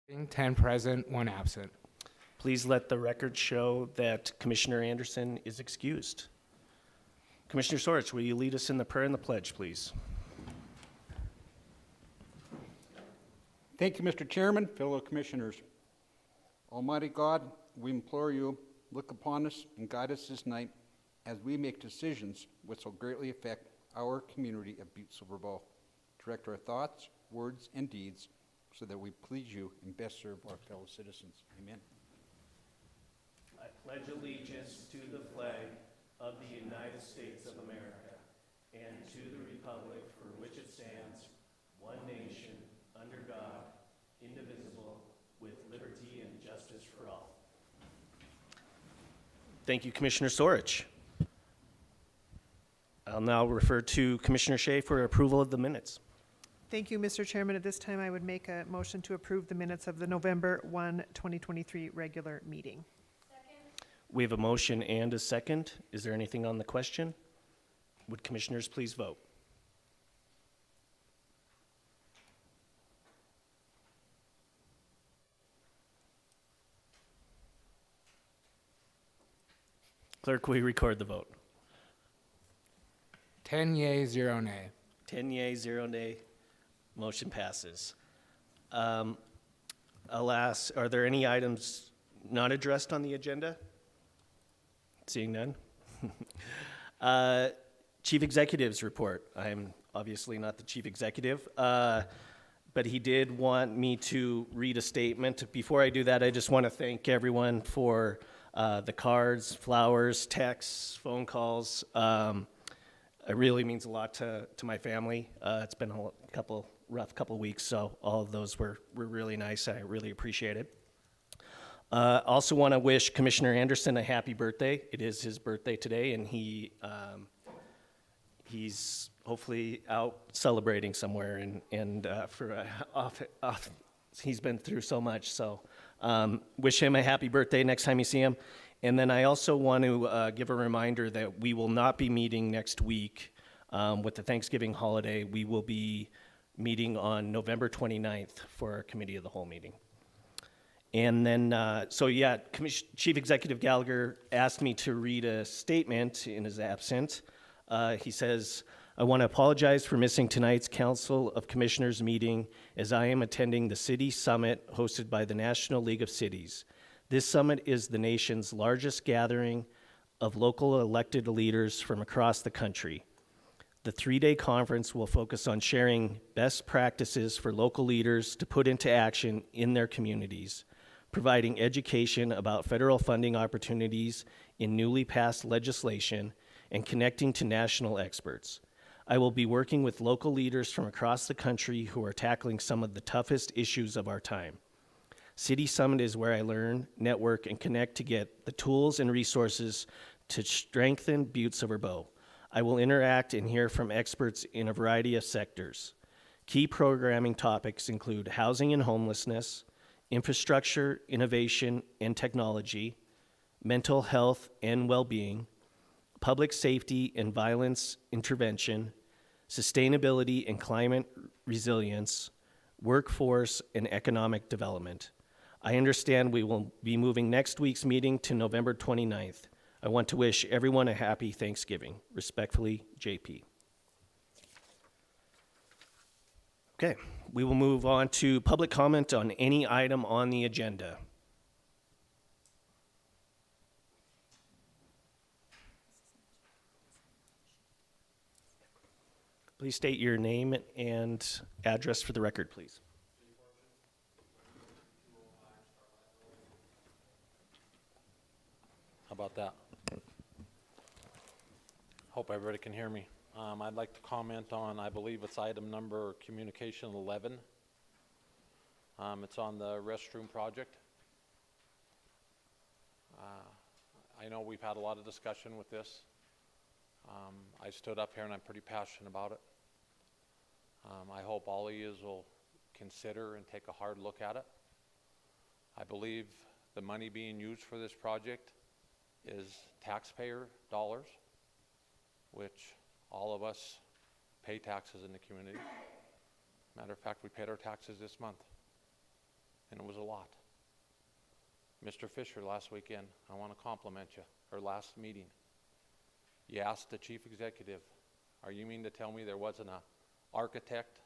10 present, 1 absent. Please let the record show that Commissioner Anderson is excused. Commissioner Sorich, will you lead us in the prayer and the pledge, please? Thank you, Mr. Chairman, fellow commissioners. Almighty God, we implore you, look upon us and guide us this night as we make decisions which will greatly affect our community of Butte-Silver. Direct our thoughts, words, and deeds so that we please you and best serve our fellow citizens. Amen. I pledge allegiance to the flag of the United States of America and to the republic for which it stands, one nation, under God, indivisible, with liberty and justice for all. Thank you, Commissioner Sorich. I'll now refer to Commissioner Shea for approval of the minutes. Thank you, Mr. Chairman. At this time, I would make a motion to approve the minutes of the November 1, 2023 regular meeting. We have a motion and a second. Is there anything on the question? Would commissioners please vote? Clerk, will you record the vote? 10 yea, 0 nay. 10 yea, 0 nay. Motion passes. Alas, are there any items not addressed on the agenda? Seeing none. Chief Executive's report. I am obviously not the Chief Executive, but he did want me to read a statement. Before I do that, I just want to thank everyone for the cards, flowers, texts, phone calls. It really means a lot to my family. It's been a rough couple weeks, so all of those were really nice. I really appreciate it. Also want to wish Commissioner Anderson a happy birthday. It is his birthday today, and he's hopefully out celebrating somewhere, and he's been through so much. So wish him a happy birthday next time you see him. And then I also want to give a reminder that we will not be meeting next week with the Thanksgiving holiday. We will be meeting on November 29th for our Committee of the Whole meeting. And then, Chief Executive Gallagher asked me to read a statement in his absence. He says, I want to apologize for missing tonight's Council of Commissioners meeting as I am attending the City Summit hosted by the National League of Cities. This summit is the nation's largest gathering of local elected leaders from across the country. The 3-day conference will focus on sharing best practices for local leaders to put into action in their communities, providing education about federal funding opportunities in newly passed legislation, and connecting to national experts. I will be working with local leaders from across the country who are tackling some of the toughest issues of our time. City Summit is where I learn, network, and connect to get the tools and resources to strengthen Butte-Silver. I will interact and hear from experts in a variety of sectors. Key programming topics include housing and homelessness, infrastructure, innovation, and technology, mental health and well-being, public safety and violence intervention, sustainability and climate resilience, workforce and economic development. I understand we will be moving next week's meeting to November 29th. I want to wish everyone a happy Thanksgiving. Respectfully, JP. Okay, we will move on to public comment on any item on the agenda. Please state your name and address for the record, please. How about that? Hope everybody can hear me. I'd like to comment on, I believe it's item number communication 11. It's on the restroom project. I know we've had a lot of discussion with this. I stood up here and I'm pretty passionate about it. I hope all of you will consider and take a hard look at it. I believe the money being used for this project is taxpayer dollars, which all of us pay taxes in the community. Matter of fact, we paid our taxes this month. and it was a lot. Mr. Fisher, last weekend, I want to compliment you, or last meeting. You asked the chief executive, are you mean to tell me there wasn't an architect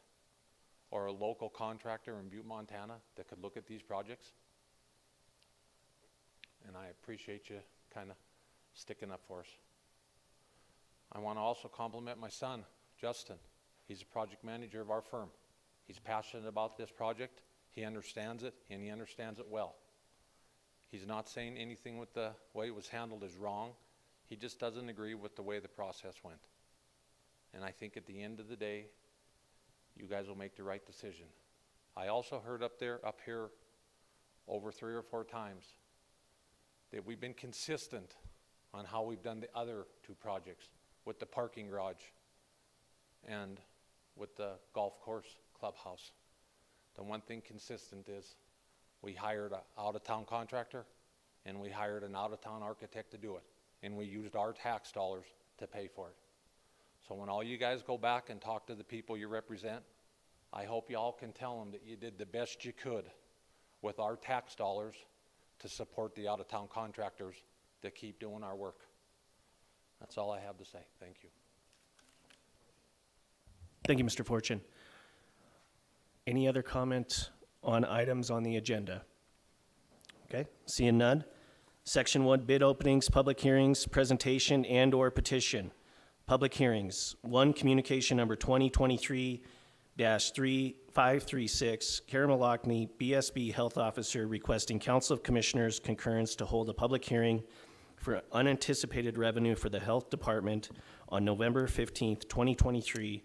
or a local contractor in Butte, Montana that could look at these projects? And I appreciate you kind of sticking up for us. I want to also compliment my son, Justin. He's a project manager of our firm. He's passionate about this project. He understands it, and he understands it well. He's not saying anything with the way it was handled is wrong. He just doesn't agree with the way the process went. And I think at the end of the day, you guys will make the right decision. I also heard up here, over 3 or 4 times, that we've been consistent on how we've done the other 2 projects with the parking garage and with the golf course clubhouse. The one thing consistent is we hired an out-of-town contractor and we hired an out-of-town architect to do it. And we used our tax dollars to pay for it. So when all you guys go back and talk to the people you represent, I hope you all can tell them that you did the best you could with our tax dollars to support the out-of-town contractors to keep doing our work. That's all I have to say. Thank you. Thank you, Mr. Fortune. Any other comments on items on the agenda? Okay, seeing none. Section 1, bid openings, public hearings, presentation, and/or petition. Public hearings. 1, communication number 2023-3536, Karen Malachny, BSB Health Officer, requesting Council of Commissioners concurrence to hold a public hearing for unanticipated revenue for the Health Department on November 15th, 2023,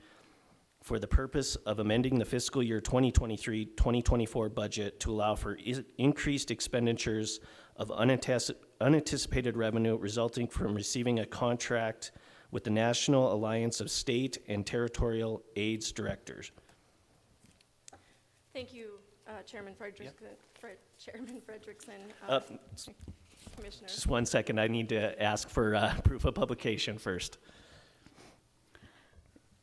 for the purpose of amending the fiscal year 2023-2024 budget to allow for increased expenditures of unanticipated revenue resulting from receiving a contract with the National Alliance of State and Territorial AIDS Directors. Thank you, Chairman Frederickson. Chairman Frederickson, Commissioner. Just 1 second, I need to ask for proof of publication first.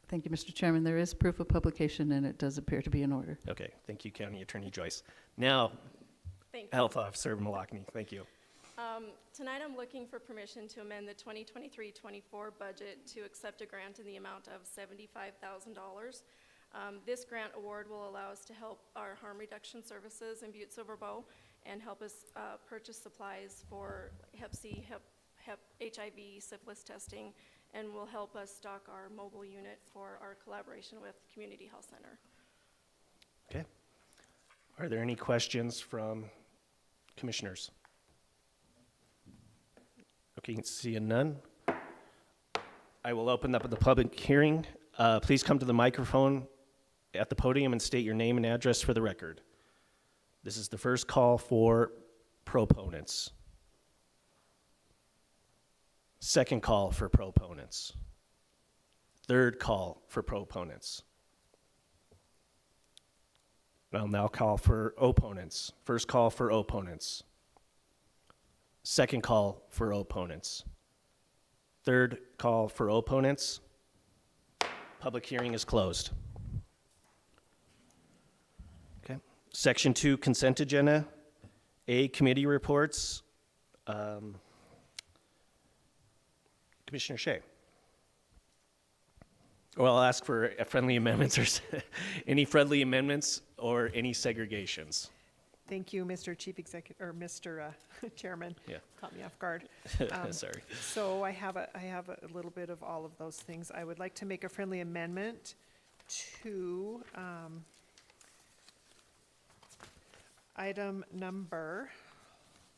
Thank you, Mr. Chairman. There is proof of publication, and it does appear to be in order. Okay, thank you, County Attorney Joyce. Now, Thank you. Health Officer Malachny, thank you. Tonight I'm looking for permission to amend the 2023-24 budget to accept a grant in the amount of $75,000. This grant award will allow us to help our harm reduction services in Butte-Silver and help us purchase supplies for Hep C, HIV, syphilis testing, and will help us stock our mobile unit for our collaboration with Community Health Center. Okay. Are there any questions from commissioners? Okay, seeing none. I will open up the public hearing. Please come to the microphone at the podium and state your name and address for the record. This is the first call for proponents. Second call for proponents. Third call for proponents. I'll now call for opponents. First call for opponents. Second call for opponents. Third call for opponents. Public hearing is closed. Okay. Section 2, consent agenda. A, committee reports. Commissioner Shea. Well, I'll ask for friendly amendments or any friendly amendments or any segregations. Thank you, Mr. Chief Executive, or Mr. Chairman. Yeah. Caught me off guard. Sorry. So I have a little bit of all of those things. I would like to make a friendly amendment to item number,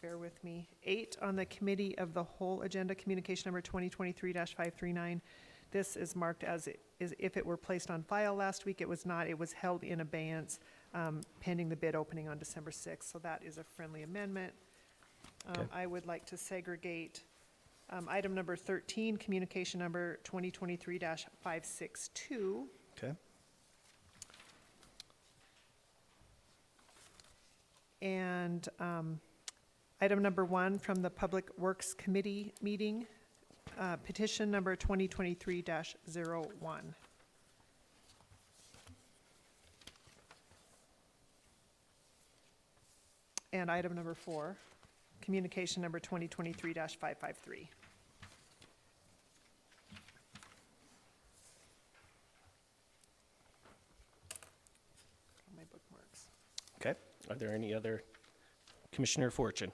bear with me, 8 on the Committee of the Whole Agenda, communication number 2023-539. This is marked as if it were placed on file last week. It was not. It was held in abeyance pending the bid opening on December 6th. So that is a friendly amendment. Okay. I would like to segregate item number 13, communication number 2023-562. Okay. And item number 1 from the Public Works Committee meeting, petition number 2023-01. And item number 4, communication number 2023-553. My bookmarks. Okay. Are there any other? Commissioner Fortune.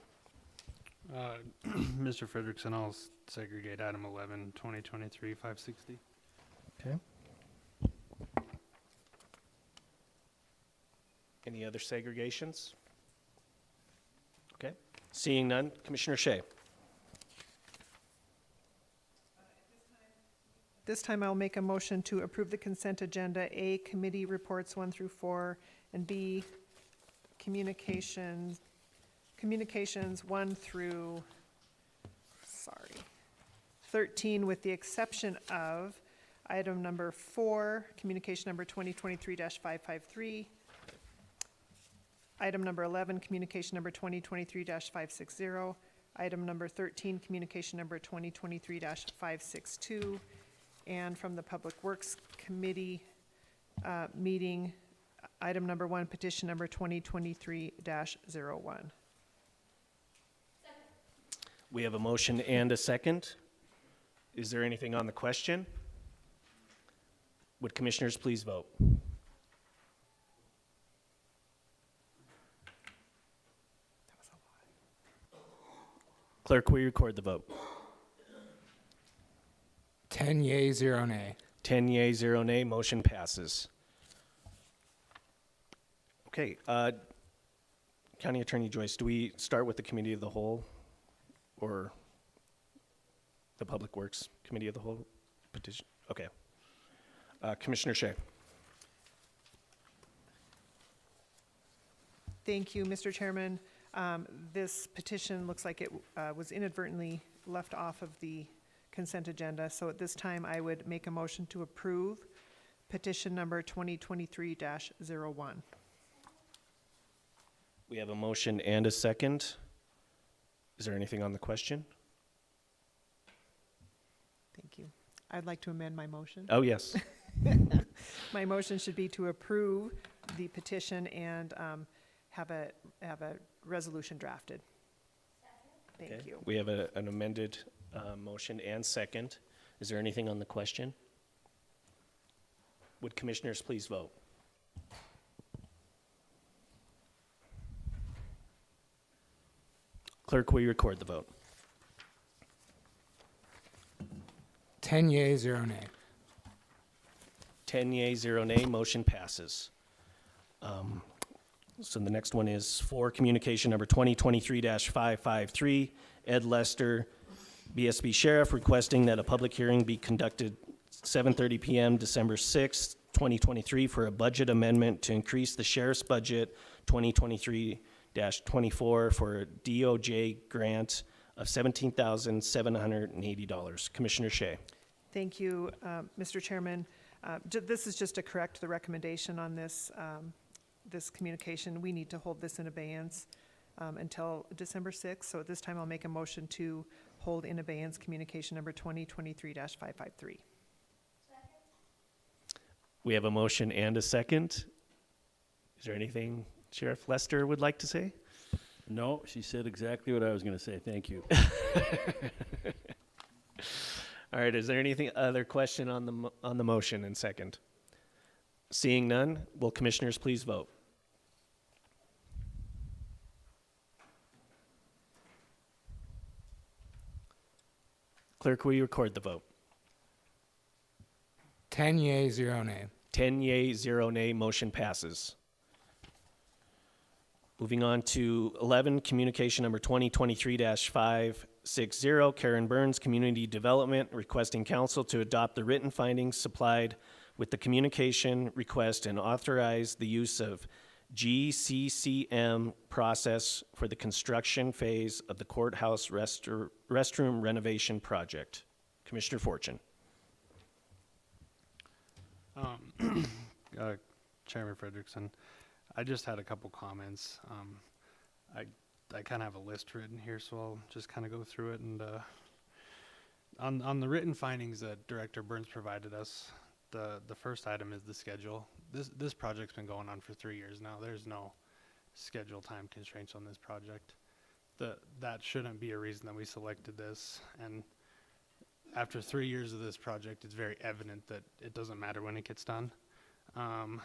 Mr. Frederickson, I'll segregate item 11, 2023-560. Okay. Any other segregations? Okay. Seeing none, Commissioner Shea. This time I'll make a motion to approve the consent agenda, A, committee reports 1 through 4, and B, communications 1 through, 13, with the exception of item number 4, communication number 2023-553, item number 11, communication number 2023-560, item number 13, communication number 2023-562, and from the Public Works Committee meeting, item number 1, petition number 2023-01. We have a motion and a second. Is there anything on the question? Would commissioners please vote? Clerk, will you record the vote? 10 yea, 0 nay. 10 yea, 0 nay, motion passes. Okay, County Attorney Joyce, do we start with the Committee of the Whole or the Public Works Committee of the Whole petition? Okay. Commissioner Shea. Thank you, Mr. Chairman. This petition looks like it was inadvertently left off of the consent agenda, so at this time I would make a motion to approve petition number 2023-01. We have a motion and a second. Is there anything on the question? Thank you. I'd like to amend my motion. Oh, yes. My motion should be to approve the petition and have a resolution drafted. Thank Okay. you. We have an amended motion and second. Is there anything on the question? Would commissioners please vote? Clerk, will you record the vote? 10 yea, 0 nay. 10 yea, 0 nay, motion passes. So the next one is for communication number 2023-553, Ed Lester, BSB Sheriff, requesting that a public hearing be conducted 7:30 PM, December 6th, 2023, for a budget amendment to increase the sheriff's budget 2023-24 for a DOJ grant of $17,780. Commissioner Shea. Thank you, Mr. Chairman. This is just to correct the recommendation on this, this communication. We need to hold this in abeyance until December 6th. So at this time, I'll make a motion to hold in abeyance communication number 2023-553. We have a motion and a second. Is there anything Sheriff Lester would like to say? No, she said exactly what I was going to say. Thank you. All right, is there anything other question on the motion and second? Seeing none, will commissioners please vote? Clerk, will you record the vote? 10 yea, 0 nay. 10 yea, 0 nay, motion passes. Moving on to 11, communication number 2023-560, Karen Burns, Community Development, requesting council to adopt the written findings supplied with the communication request and authorize the use of GCCM process for the construction phase of the courthouse restroom renovation project. Commissioner Fortune. Chairman Frederickson, I just had a couple comments. I kind of have a list written here, so I'll just kind of go through it. And on the written findings that Director Burns provided us, the first item is the schedule. This project's been going on for 3 years now. There's no schedule time constraints on this project. That shouldn't be a reason that we selected this. And after 3 years of this project, it's very evident that it doesn't matter when it gets done. The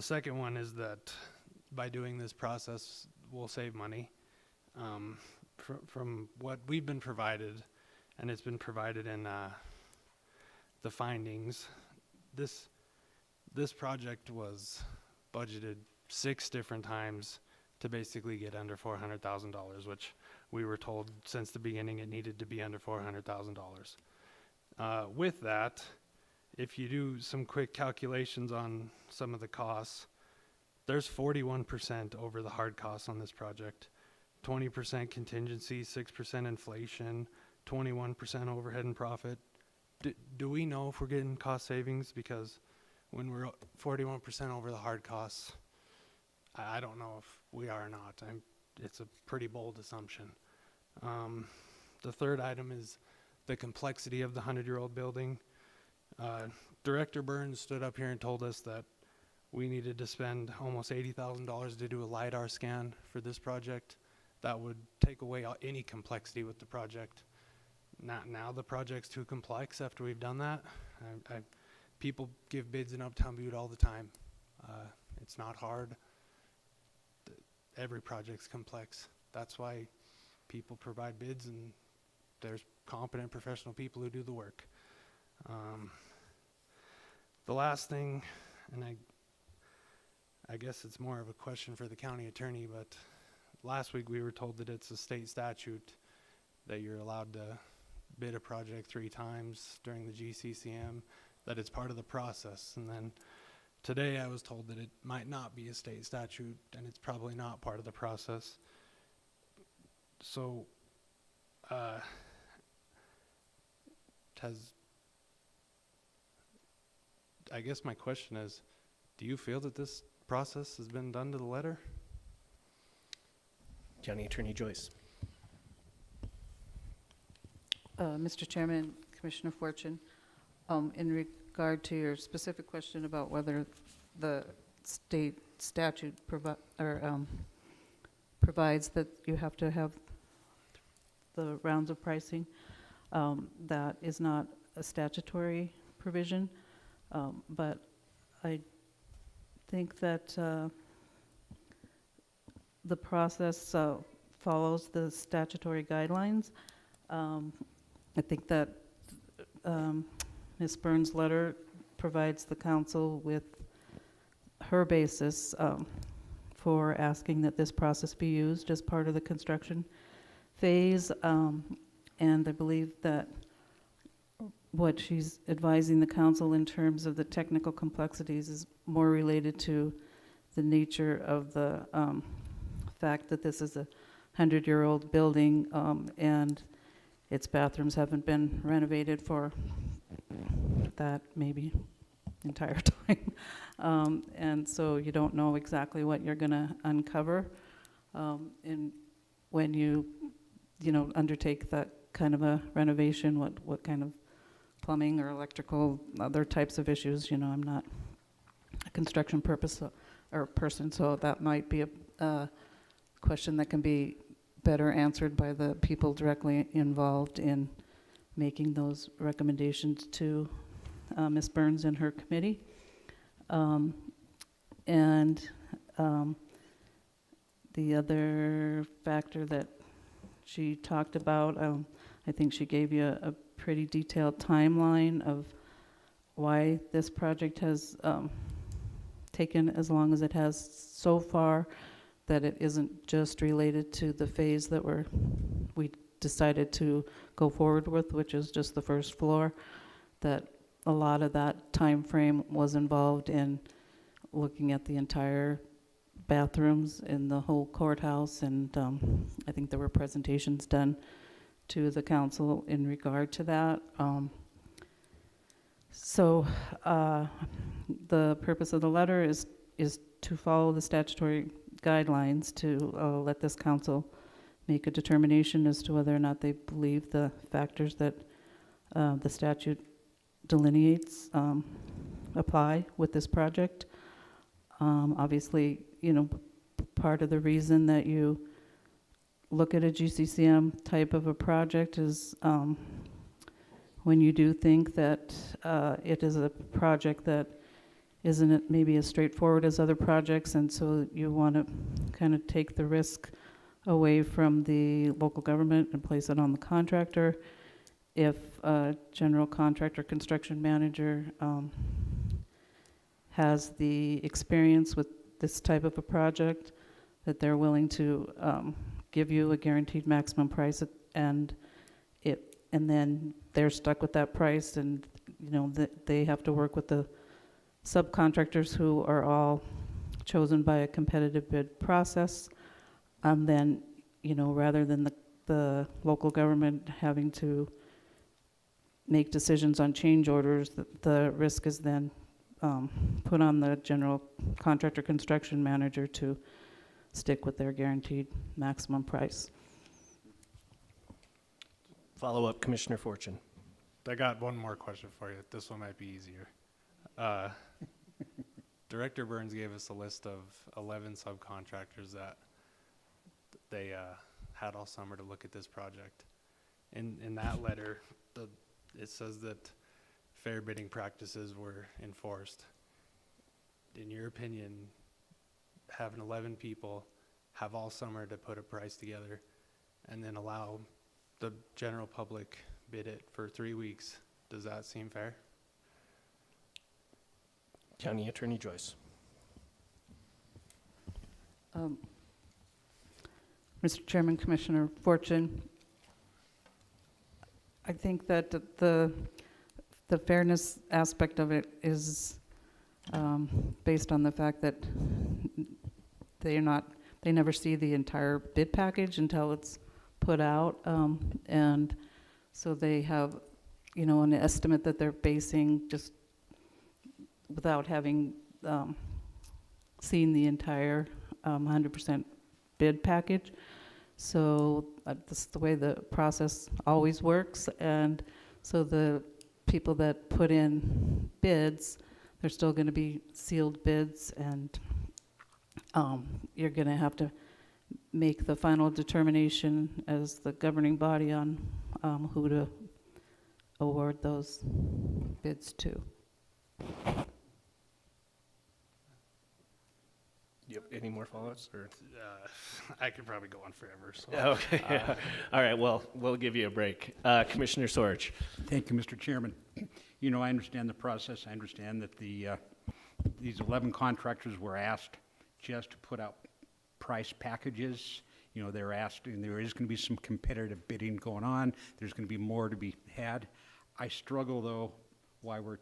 second one is that by doing this process, we'll save money. From what we've been provided, and it's been provided in the findings, this project was budgeted 6 different times to basically get under $400,000, which we were told since the beginning it needed to be under $400,000. With that, if you do some quick calculations on some of the costs, there's 41% over the hard costs on this project, 20% contingency, 6% inflation, 21% overhead and profit. Do we know if we're getting cost savings? Because when we're 41% over the hard costs, I don't know if we are or not. It's a pretty bold assumption. The third item is the complexity of the 100-year-old building. Director Burns stood up here and told us that we needed to spend almost $80,000 to do a LiDAR scan for this project. That would take away any complexity with the project. Not now the project's too complex after we've done that. People give bids in Uptown Butte all the time. It's not hard. Every project's complex. That's why people provide bids, and there's competent professional people who do the work. The last thing, and I guess it's more of a question for the county attorney, but last week we were told that it's a state statute that you're allowed to bid a project 3 times during the GCCM, that it's part of the process. And then today I was told that it might not be a state statute and it's probably not part of the process. So I guess my question is, do you feel that this process has been done to the letter? County Attorney Joyce. Mr. Chairman, Commissioner Fortune, in regard to your specific question about whether the state statute provides that you have to have the rounds of pricing, that is not a statutory provision, but I think that the process follows the statutory guidelines. I think that Ms. Burns' letter provides the council with her basis for asking that this process be used as part of the construction phase. And I believe that what she's advising the council in terms of the technical complexities is more related to the nature of the fact that this is a 100-year-old building and its bathrooms haven't been renovated for that maybe entire time. And so you don't know exactly what you're gonna uncover when you undertake that kind of a renovation, what kind of plumbing or electrical, other types of issues. I'm not a construction person, so that might be a question that can be better answered by the people directly involved in making those recommendations to Ms. Burns and her committee. The other factor that she talked about, I think she gave you a pretty detailed timeline of why this project has taken as long as it has so far, that it isn't just related to the phase that we decided to go forward with, which is just the first floor, that a lot of that time frame was involved in looking at the entire bathrooms in the whole courthouse, and I think there were presentations done to the council in regard to that. So the purpose of the letter is to follow the statutory guidelines to let this council make a determination as to whether or not they believe the factors that the statute delineates apply with this project. Obviously, part of the reason that you look at a GCCM type of a project is when you do think that it is a project that isn't maybe as straightforward as other projects, and so you want to kind of take the risk away from the local government and place it on the contractor. If a general contractor, construction manager has the experience with this type of a project, that they're willing to give you a guaranteed maximum price, and then they're stuck with that price, and they have to work with the subcontractors who are all chosen by a competitive bid process. And then, rather than the local government having to make decisions on change orders, the risk is then put on the general contractor construction manager to stick with their guaranteed maximum price. Follow up, Commissioner Fortune. I got one more question for you. This one might be easier. Director Burns gave us a list of 11 subcontractors that they had all summer to look at this project. In that letter, it says that fair bidding practices were enforced. In your opinion, having 11 people have all summer to put a price together and then allow the general public bid it for 3 weeks, does that seem fair? County Attorney Joyce. Mr. Chairman, Commissioner Fortune, I think that the fairness aspect of it is based on the fact that they never see the entire bid package until it's put out, and so they have, an estimate that they're basing just without having seen the entire 100% bid package. So this is the way the process always works, and so the people that put in bids, they're still going to be sealed bids, and you're going to have to make the final determination as the governing body on who to award those bids to. Yep. Any more follow-ups? Or? I could probably go on forever. So. Okay. All right. Well, we'll give you a break. Commissioner Sorge. Thank you, Mr. Chairman. I understand the process. I understand that these 11 contractors were asked just to put out price packages. They're asked, and there is going to be some competitive bidding going on. There's going to be more to be had. I struggle, though, why we're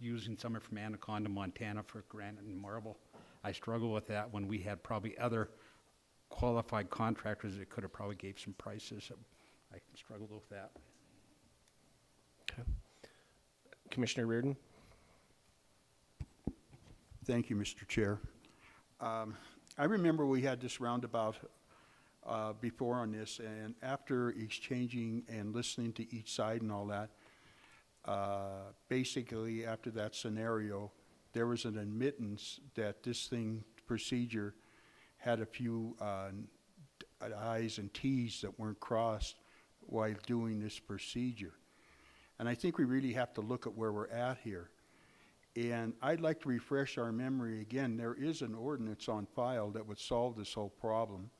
using someone from Anaconda, Montana for granite and marble. I struggle with that when we had probably other qualified contractors that could have probably gave some prices. I struggled with that. Okay. Commissioner Reardon. Thank you, Mr. Chair. I remember we had this roundabout before on this, and after exchanging and listening to each side and all that, basically after that scenario, there was an admittance that this procedure had a few I's and T's that weren't crossed while doing this procedure. And I think we really have to look at where we're at here. And I'd like to refresh our memory again. There is an ordinance on file that would solve this whole problem,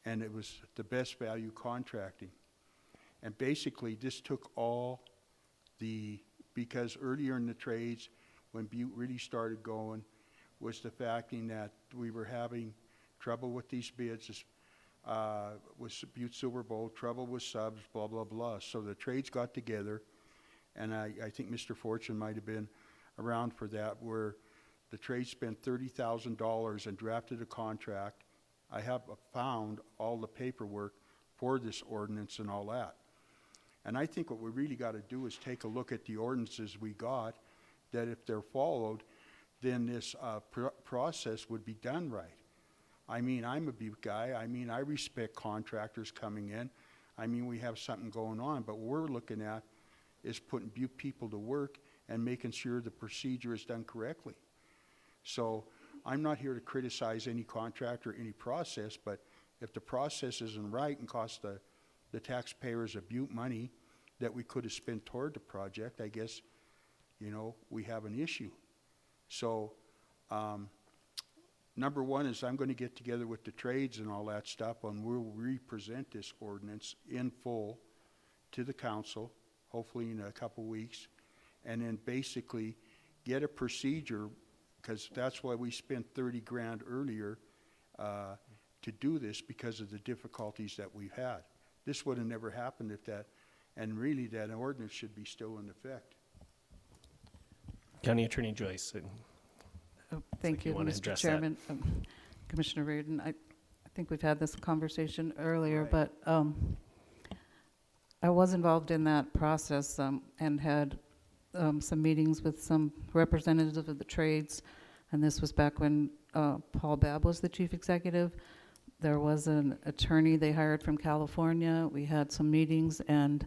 and it was the best value contracting. And basically this took all because earlier in the trades, when Butte really started going, was the facting that we were having trouble with these bids, with Butte-Silver Bowl, trouble with subs, blah, blah, blah. So the trades got together, and I think Mr. Fortune might have been around for that, where the trade spent $30,000 and drafted a contract. I have found all the paperwork for this ordinance and all that. And I think what we really got to do is take a look at the ordinances we got, that if they're followed, then this process would be done right. I mean, I'm a Butte guy. I mean, I respect contractors coming in. I mean, we have something going on, but what we're looking at is putting Butte people to work and making sure the procedure is done correctly. So I'm not here to criticize any contract or any process, but if the process isn't right and costs the taxpayers of Butte money that we could have spent toward the project, I guess, you know, we have an issue. So, number one is I'm going to get together with the trades and all that stuff, and we'll re-present this ordinance in full to the council, hopefully in a couple weeks, and then basically get a procedure, because that's why we spent 30 grand earlier to do this, because of the difficulties that we've had. This would have never happened if that, and really that ordinance should be still in effect. County Attorney Joyce. Thank you, wanna Mr. address that. Chairman. Commissioner Reardon, I think we've had this conversation earlier, Right. but I was involved in that process and had some meetings with some representatives of the trades, and this was back when Paul Babb was the chief executive. There was an attorney they hired from California. We had some meetings, and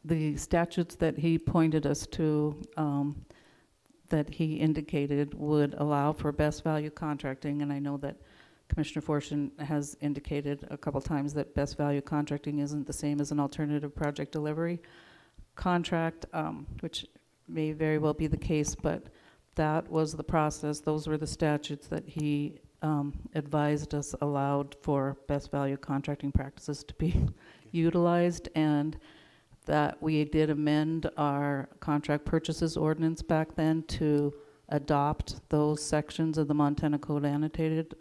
the statutes that he pointed us to, that he indicated would allow for best value contracting, and I know that Commissioner Fortune has indicated a couple times that best value contracting isn't the same as an alternative project delivery contract, which may very well be the case, but that was the process. Those were the statutes that he advised us allowed for best value contracting practices to be utilized, and that we did amend our contract purchases ordinance back then to adopt those sections of the Montana Code annotated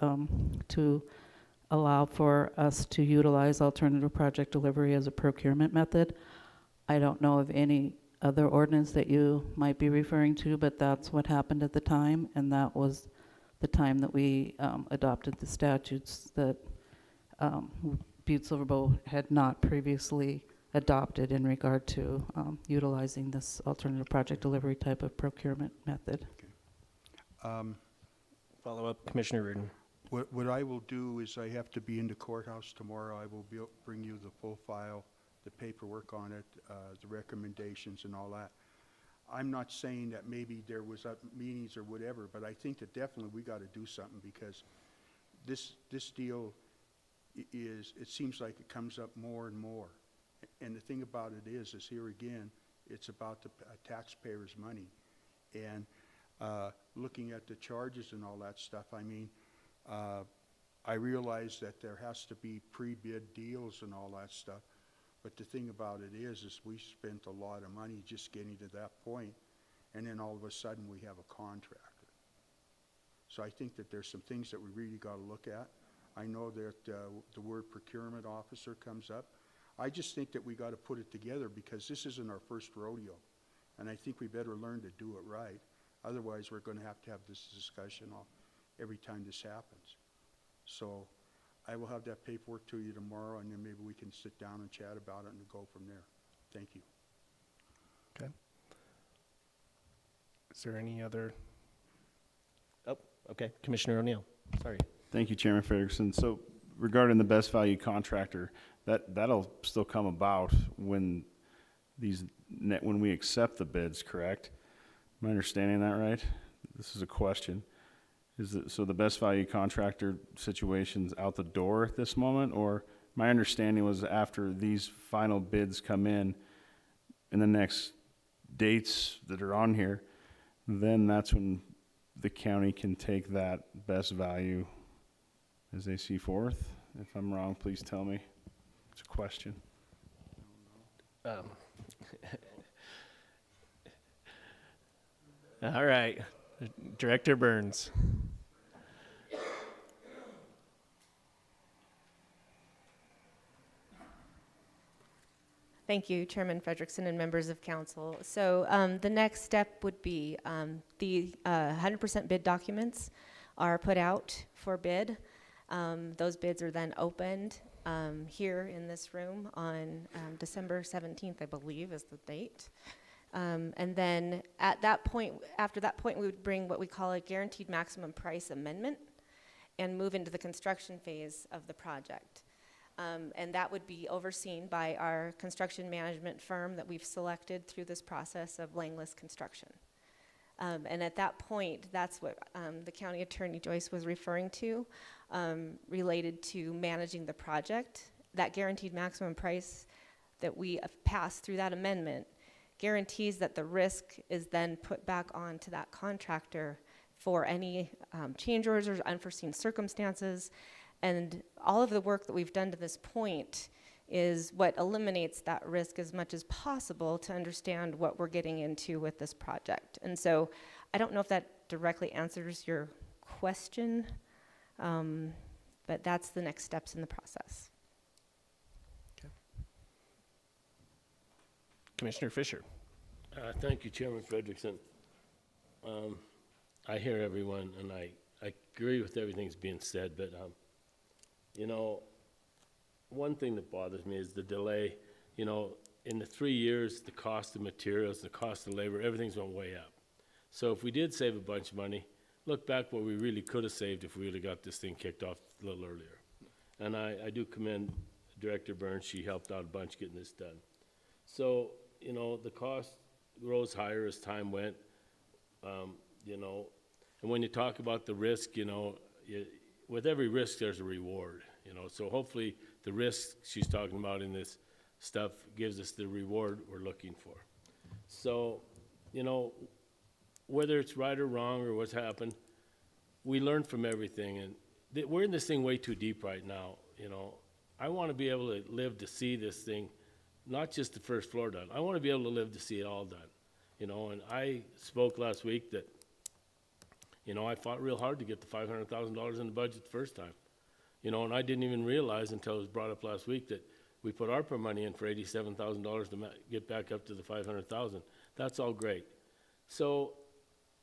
to allow for us to utilize alternative project delivery as a procurement method. I don't know of any other ordinance that you might be referring to, but that's what happened at the time, and that was the time that we adopted the statutes that Butte-Silver had not previously adopted in regard to utilizing this alternative project delivery type of procurement method. Follow up, Commissioner Reardon. What I will do is I have to be in the courthouse tomorrow. I will bring you the full file, the paperwork on it, the recommendations and all that. I'm not saying that maybe there was meetings or whatever, but I think that definitely we got to do something, because this deal is, it seems like it comes up more and more. And the thing about it is here again, it's about the taxpayers' money. And looking at the charges and all that stuff, I mean, I realize that there has to be pre-bid deals and all that stuff. But the thing about it is we spent a lot of money just getting to that point, and then all of a sudden we have a contractor. So I think that there's some things that we really got to look at. I know that the word procurement officer comes up. I just think that we got to put it together, because this isn't our first rodeo, and I think we better learn to do it right. Otherwise, we're going to have this discussion every time this happens. So I will have that paperwork to you tomorrow, and then maybe we can sit down and chat about it and go from there. Thank you. Okay. Is there any other? Oh, okay. Commissioner O'Neill. Sorry. Thank you, Chairman Frederickson. So regarding the best value contractor, that'll still come about when when we accept the bids, correct? Am I understanding that right? This is a question. So the best value contractor situation's out the door at this moment, or my understanding was after these final bids come in the next dates that are on here, then that's when the county can take that best value as they see forth. If I'm wrong, please tell me. It's a question. All right. Director Burns. Thank you, Chairman Frederickson and members of council. So the next step would be the 100% bid documents are put out for bid. Those bids are then opened here in this room on December 17th, I believe, is the date. And then at that point, after that point, we would bring what we call a guaranteed maximum price amendment and move into the construction phase of the project. And that would be overseen by our construction management firm that we've selected through this process of Langless Construction. And at that point, that's what the county attorney Joyce was referring to, related to managing the project. That guaranteed maximum price that we passed through that amendment guarantees that the risk is then put back onto that contractor for any change orders or unforeseen circumstances. And all of the work that we've done to this point is what eliminates that risk as much as possible to understand what we're getting into with this project. And so I don't know if that directly answers your question, but that's the next steps in the process. Commissioner Fisher. Thank you, Chairman Frederickson. I hear everyone, and I agree with everything that's being said, but, you know, one thing that bothers me is the delay. You know, in the 3 years, the cost of materials, the cost of labor, everything's went way up. So if we did save a bunch of money, look back what we really could have saved if we would have got this thing kicked off a little earlier. And I do commend Director Burns. She helped out a bunch getting this done. So, you know, the cost rose higher as time went, you know, and when you talk about the risk, you know, with every risk, there's a reward, you know, so hopefully the risk she's talking about in this stuff gives us the reward we're looking for. So, you know, whether it's right or wrong or what's happened, we learn from everything, and we're in this thing way too deep right now, you know. I want to be able to live to see this thing, not just the first floor done. I want to be able to live to see it all done, you know, and I spoke last week that, you know, I fought real hard to get the $500,000 in the budget the first time, you know, and I didn't even realize until it was brought up last week that we put ARPA money in for $87,000 to get back up to the $500,000. That's all great. So,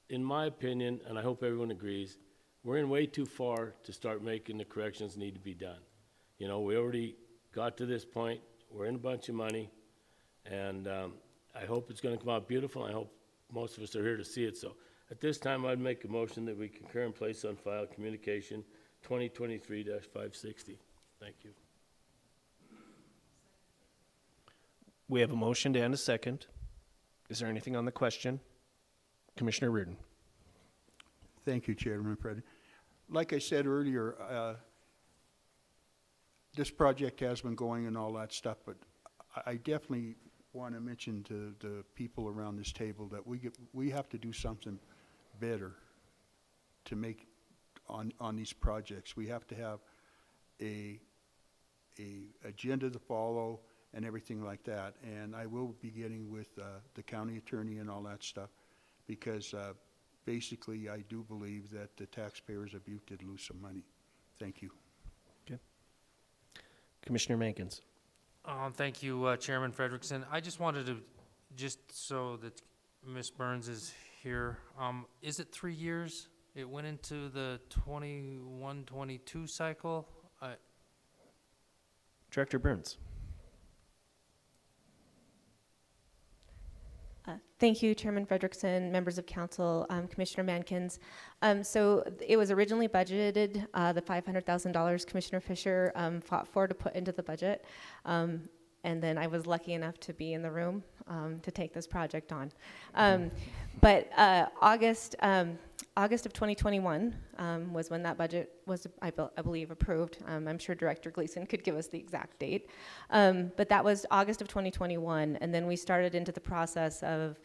in my opinion, and I hope everyone agrees, we're in way too far to start making the corrections need to be done. You know, we already got to this point. We're in a bunch of money, and I hope it's going to come out beautiful. I hope most of us are here to see it. So at this time, I'd make a motion that we concur and place on file communication 2023-560. Thank you. We have a motion and a second. Is there anything on the question? Commissioner Reardon. Thank you, Chairman Fred. Like I said earlier, this project has been going and all that stuff, but I definitely want to mention to the people around this table that we have to do something better to make on these projects. We have to have a agenda to follow and everything like that. And I will be getting with the county attorney and all that stuff, because basically I do believe that the taxpayers of Butte did lose some money. Thank you. Okay. Commissioner Mankins. Thank you, Chairman Frederickson. I just wanted to, just so that Ms. Burns is here, is it 3 years? It went into the 21-22 cycle? Director Burns. Thank you, Chairman Frederickson, members of council, Commissioner Mankins. So it was originally budgeted, the $500,000 Commissioner Fisher fought for to put into the budget. And then I was lucky enough to be in the room to take this project on. But August of 2021 was when that budget was, I believe, approved. I'm sure Director Gleason could give us the exact date. But that was August of 2021, and then we started into the process of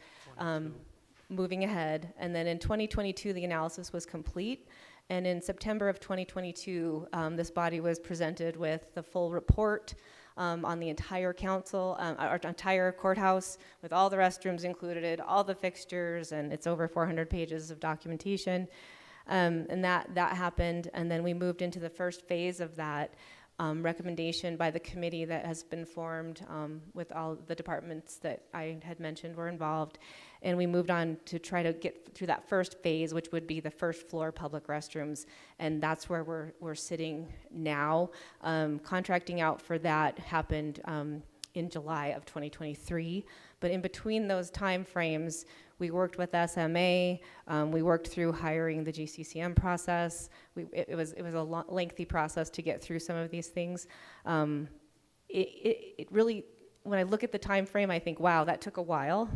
moving ahead. And then in 2022, the analysis was complete. And in September of 2022, this body was presented with the full report on the entire council, our entire courthouse, with all the restrooms included, all the fixtures, and it's over 400 pages of documentation. And that happened, and then we moved into the first phase of that recommendation by the committee that has been formed with all the departments that I had mentioned were involved. And we moved on to try to get through that first phase, which would be the first floor public restrooms. And that's where we're sitting now. Contracting out for that happened in July of 2023. But in between those time frames, we worked with SMA. We worked through hiring the GCCM process. It was a lengthy process to get through some of these things. It really, when I look at the time frame, I think, wow, that took a while.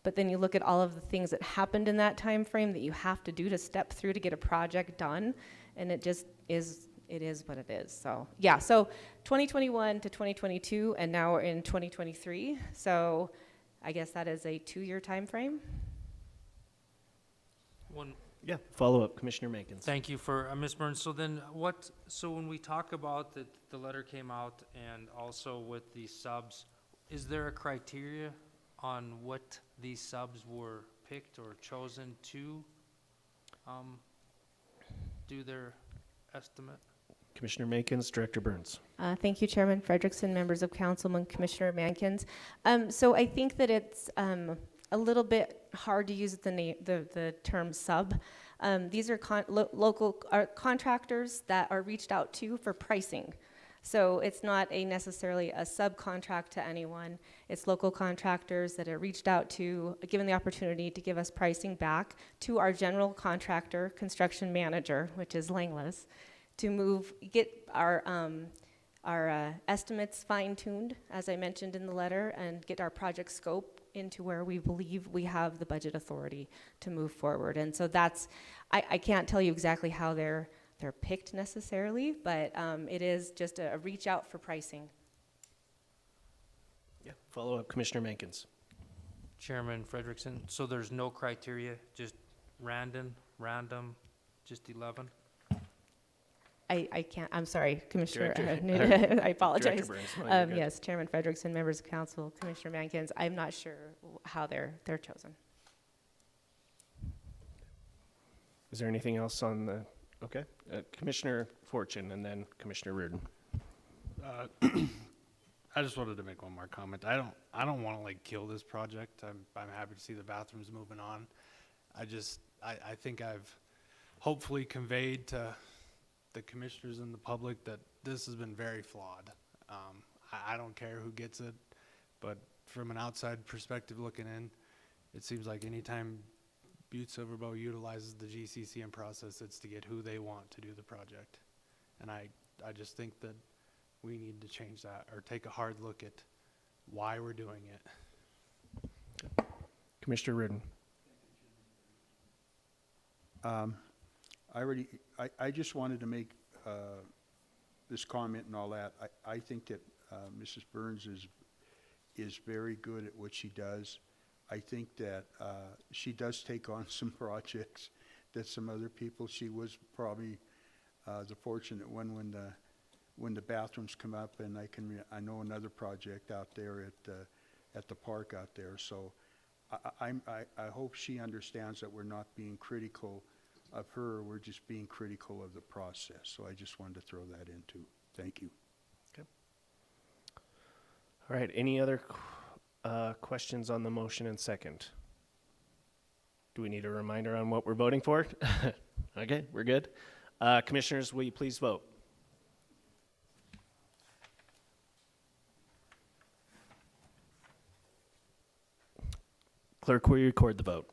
But then you look at all of the things that happened in that time frame that you have to do to step through to get a project done, and it just is, it is what it is. So, yeah, so 2021 to 2022, and now we're in 2023. So I guess that is a 2-year time frame. One, Yeah, follow-up, Commissioner Mankins. thank you for, Ms. Burns, so then what, so when we talk about that the letter came out and also with the subs, is there a criteria on what these subs were picked or chosen to do their estimate? Commissioner Mankins, Director Burns. Thank you, Chairman Frederickson, members of council, and Commissioner Mankins. So I think that it's a little bit hard to use the term sub. These are local contractors that are reached out to for pricing. So it's not necessarily a subcontract to anyone. It's local contractors that are reached out to, given the opportunity to give us pricing back to our general contractor, construction manager, which is Langla's, to get our estimates fine-tuned, as I mentioned in the letter, and get our project scope into where we believe we have the budget authority to move forward. And so that's, I can't tell you exactly how they're picked necessarily, but it is just a reach out for pricing. Yeah, follow-up, Commissioner Mankins. Chairman Frederickson, so there's no criteria, just random, just 11? I can't, I'm sorry, Commissioner, Director- I apologize. Director Burns, no, you're good. Yes, Chairman Frederickson, members of council, Commissioner Mankins, I'm not sure how they're chosen. Is there anything else on the, okay. Commissioner Fortune and then Commissioner Reardon. I just wanted to make one more comment. I don't want to like kill this project. I'm happy to see the bathrooms moving on. I think I've hopefully conveyed to the commissioners and the public that this has been very flawed. I don't care who gets it, but from an outside perspective looking in, it seems like anytime Butte-Silver utilizes the GCCM process, it's to get who they want to do the project. And I just think that we need to change that or take a hard look at why we're doing it. Commissioner Reardon. I just wanted to make this comment and all that. I think that Mrs. Burns is very good at what she does. I think that she does take on some projects that some other people, she was probably the fortunate one when the bathrooms come up, and I know another project out there at the park out there. So I hope she understands that we're not being critical of her, we're just being critical of the process. So I just wanted to throw that in too. Thank you. Okay. All right, any other questions on the motion and second? Do we need a reminder on what we're voting for? Okay, we're good. Commissioners, will you please vote? Clerk, will you record the vote?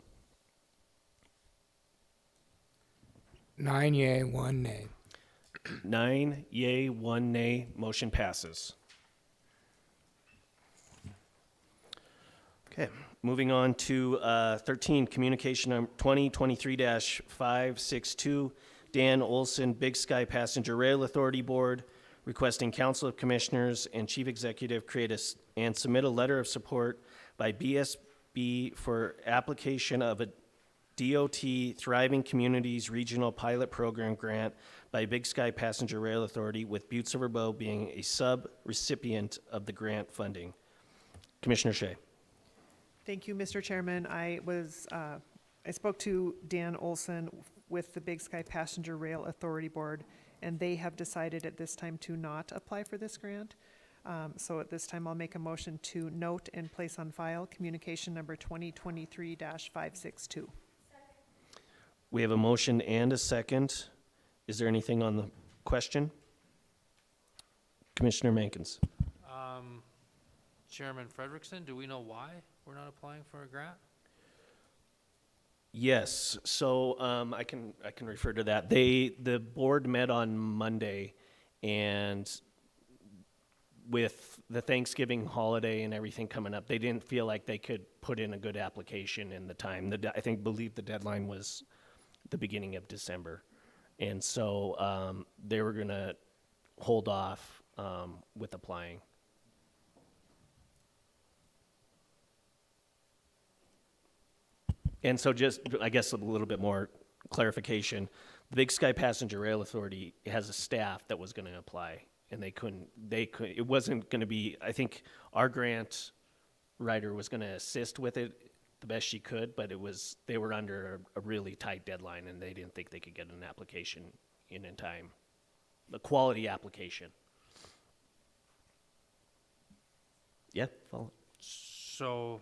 9 yea, 1 nay. 9 yea, 1 nay, motion passes. Okay, moving on to 13, communication number 2023-562, Dan Olson, Big Sky Passenger Rail Authority Board, requesting Council of Commissioners and Chief Executive create and submit a letter of support by BSB for application of a DOT Thriving Communities Regional Pilot Program grant by Big Sky Passenger Rail Authority, with Butte-Silver being a sub-recipient of the grant funding. Commissioner Shea. Thank you, Mr. Chairman. I spoke to Dan Olson with the Big Sky Passenger Rail Authority Board, and they have decided at this time to not apply for this grant. So at this time, I'll make a motion to note and place on file communication number 2023-562. We have a motion and a second. Is there anything on the question? Commissioner Mankins. Chairman Frederickson, do we know why we're not applying for a grant? Yes, so I can refer to that. The board met on Monday, and with the Thanksgiving holiday and everything coming up, they didn't feel like they could put in a good application in the time. Believe the deadline was the beginning of December. And so they were going to hold off with applying. And so just, I guess, a little bit more clarification. The Big Sky Passenger Rail Authority has a staff that was going to apply, and it wasn't going to be, I think our grant writer was going to assist with it the best she could, but they were under a really tight deadline, and they didn't think they could get an application in time, a quality application. Yeah, follow. So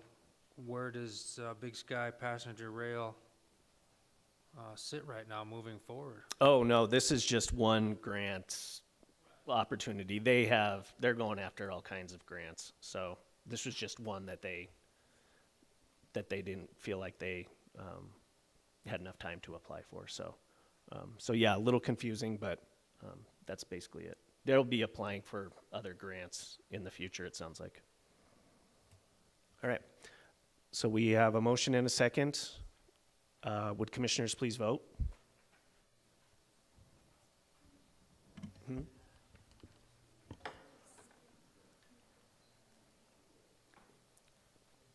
where does Big Sky Passenger Rail sit right now moving forward? Oh, no, this is just one grant opportunity. They're going after all kinds of grants. So this was just one that they didn't feel like they had enough time to apply for. So yeah, a little confusing, but that's basically it. They'll be applying for other grants in the future, it sounds like. All right. So we have a motion and a second. Would commissioners please vote?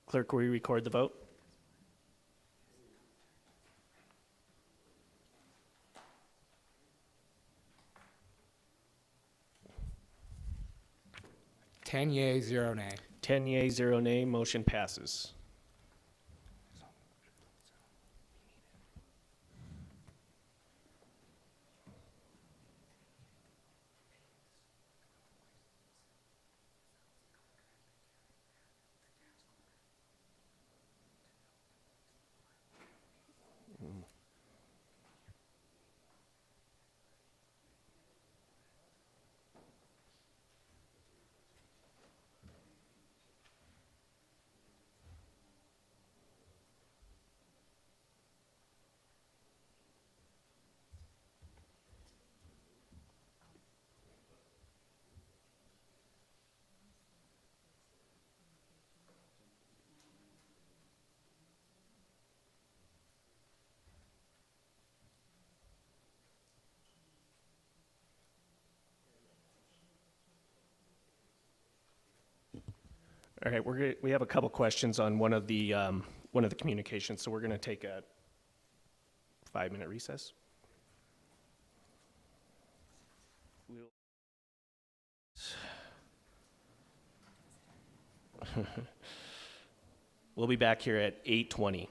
Clerk, will you record the vote? Ten yea, 0 nay. 10 yea, 0 nay, motion passes. All right, we have a couple questions on one of the communications, so we're going to take a 5-minute recess. We'll be back here at 8:20.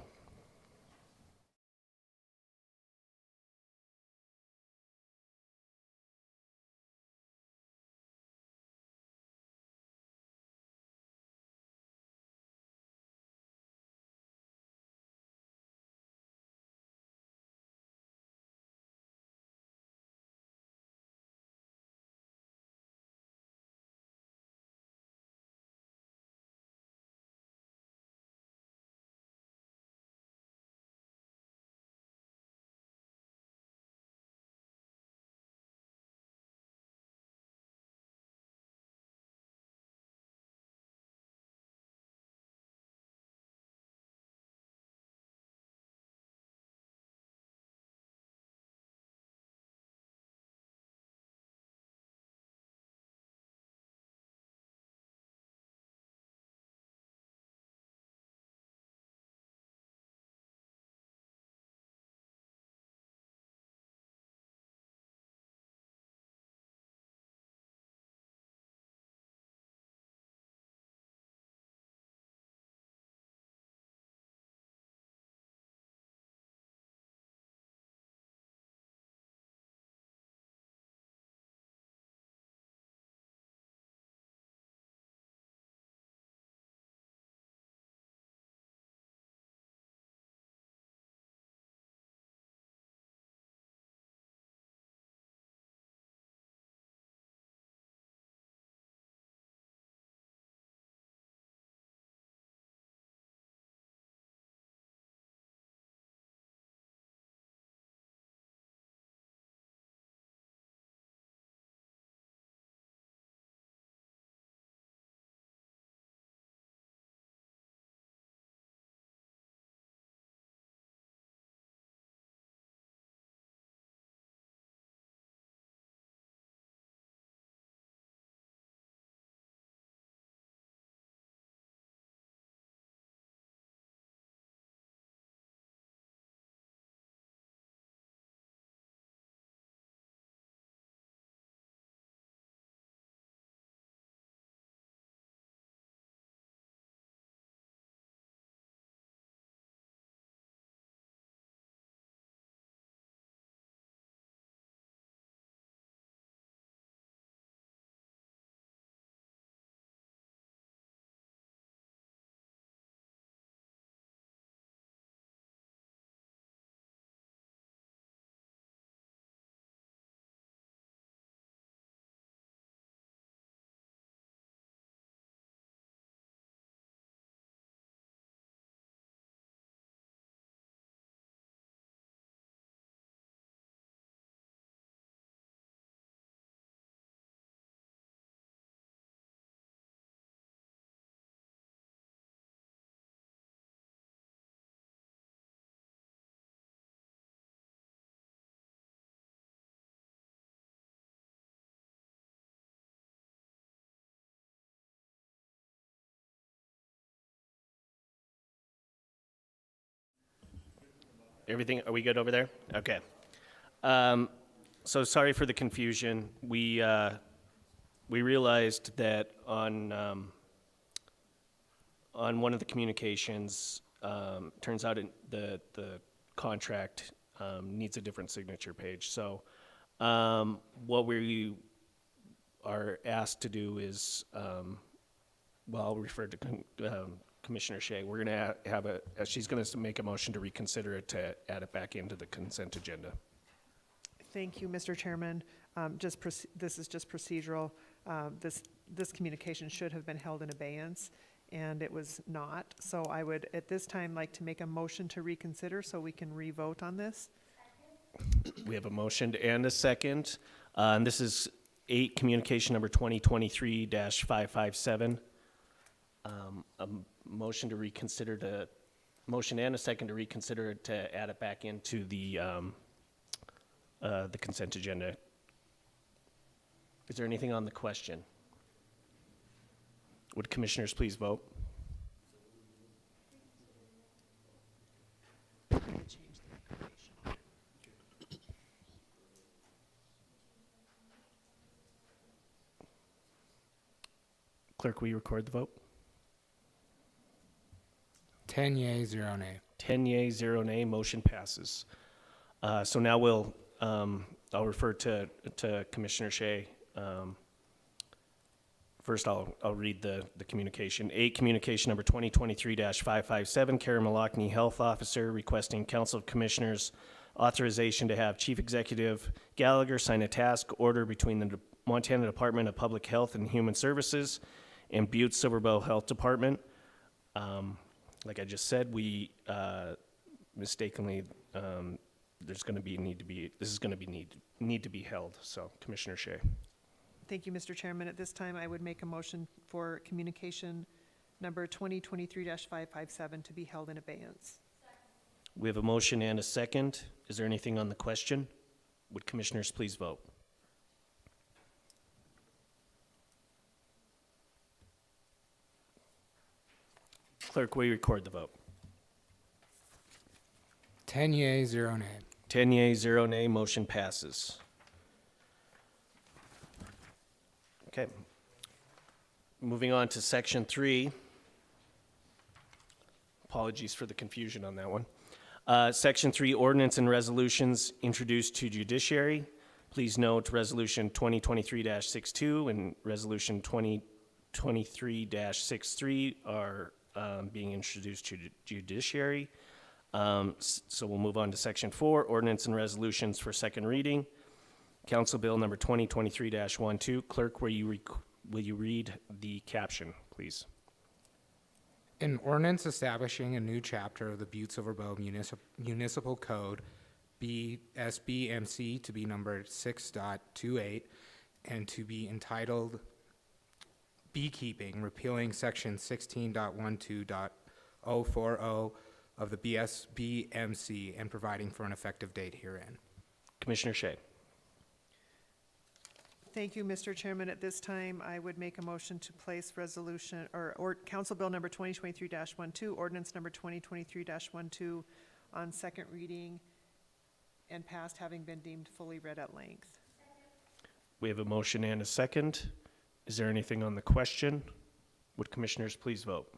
Everything, are we good over there? Okay. So sorry for the confusion. We realized that on one of the communications, turns out the contract needs a different signature page. So what we are asked to do is, well, I'll refer to Commissioner Shea. We're going to have she's going to make a motion to reconsider it to add it back into the consent agenda. Thank you, Mr. Chairman. This is just procedural. This communication should have been held in abeyance, and it was not. So I would, at this time, like to make a motion to reconsider so we can re-vote on this. We have a motion and a second. And this is 8, communication number 2023-557. A motion to reconsider motion and a second to reconsider to add it back into the consent agenda. Is there anything on the question? Would commissioners please vote? Clerk, will you record the vote? 10 yea, 0 nay. 10 yea, 0 nay, motion passes. So now I'll refer to Commissioner Shea. First, I'll read the communication. 8, communication number 2023-557, Karen Malachny, Health Officer, requesting Council of Commissioners authorization to have Chief Executive Gallagher sign a task order between the Montana Department of Public Health and Human Services and Butte-Silver Health Department. Like I just said, we mistakenly, this is going to need to be held. So, Commissioner Shea. Thank you, Mr. Chairman. At this time, I would make a motion for communication number 2023-557 to be held in abeyance. We have a motion and a second. Is there anything on the question? Would commissioners please vote? Clerk, will you record the vote? 10 yea, 0 nay. 10 yea, 0 nay, motion passes. Okay. Moving on to section 3. Apologies for the confusion on that one. Section 3, ordinance and resolutions introduced to judiciary. Please note resolution 2023-62 and resolution 2023-63 are being introduced to judiciary. So we'll move on to section 4, ordinance and resolutions for second reading. Council Bill number 2023-12. Clerk, will you read the caption, please? An ordinance establishing a new chapter of the Butte-Silver Municipal Code, BSBMC, to be numbered 6.28, and to be entitled Beekeeping, repealing section 16.12.040 of the BSBMC and providing for an effective date herein. Commissioner Shea. Thank you, Mr. Chairman. At this time, I would make a motion to place resolution or Council Bill number 2023-12, ordinance number 2023-12 on second reading and passed, having been deemed fully read at length. We have a motion and a second. Is there anything on the question? Would commissioners please vote?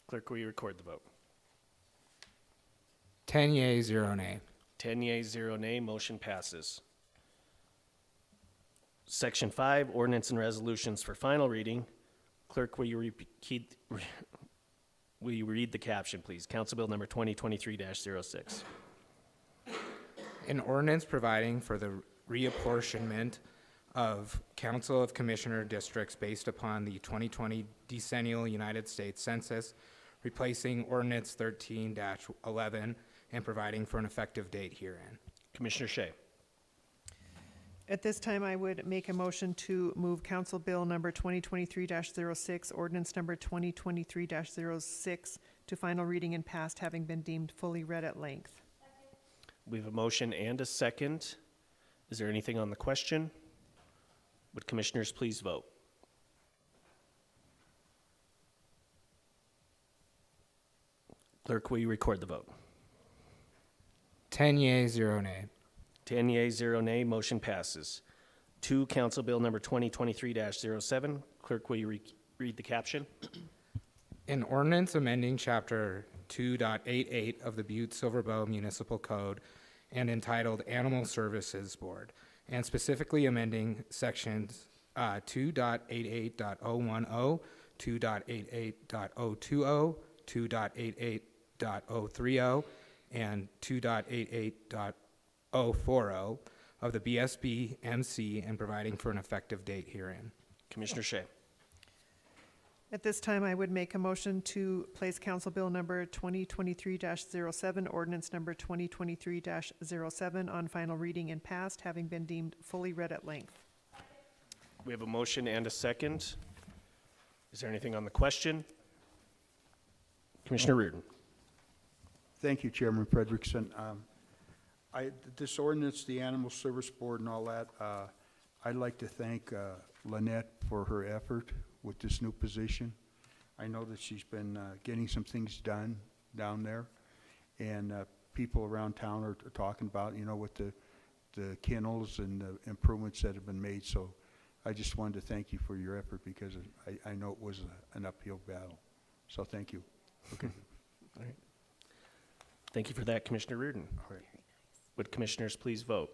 Clerk, will you record the vote? 10 yea, 0 nay. 10 yea, 0 nay, motion passes. Section 5, ordinance and resolutions for final reading. Clerk, will you read the caption, please? Council Bill number 2023-06. An ordinance providing for the reapportionment of Council of Commissioner districts based upon the 2020 decennial United States Census, replacing Ordinance 13-11, and providing for an effective date herein. Commissioner Shea. At this time, I would make a motion to move Council Bill number 2023-06, ordinance number 2023-06 to final reading and passed, having been deemed fully read at length. We have a motion and a second. Is there anything on the question? Would commissioners please vote? Clerk, will you record the vote? 10 yea, 0 nay. 10 yeas, 0 nay, motion passes. 2, Council Bill number 2023-07. Clerk, will you read the caption? An ordinance amending Chapter 2.88 of the Butte-Silver Municipal Code and entitled Animal Services Board, and specifically amending Sections 2.88.010, 2.88.020, 2.88.030, and 2.88.040 of the BSB MC and providing for an effective date herein. Commissioner Shea. At this time, I would make a motion to place Council Bill number 2023-07, ordinance number 2023-07 on final reading and passed, having been deemed fully read at length. We have a motion and a second. Is there anything on the question? Commissioner Reardon. Thank you, Chairman Frederickson. This ordinance, the Animal Service Board and all that, I'd like to thank Lynette for her effort with this new position. I know that she's been getting some things done down there, and people around town are talking about, with the kennels and the improvements that have been made. So I just wanted to thank you for your effort, because I know it was an uphill battle. So thank you. Okay. All right. Thank you for that, Commissioner Reardon. All right. Would commissioners please vote?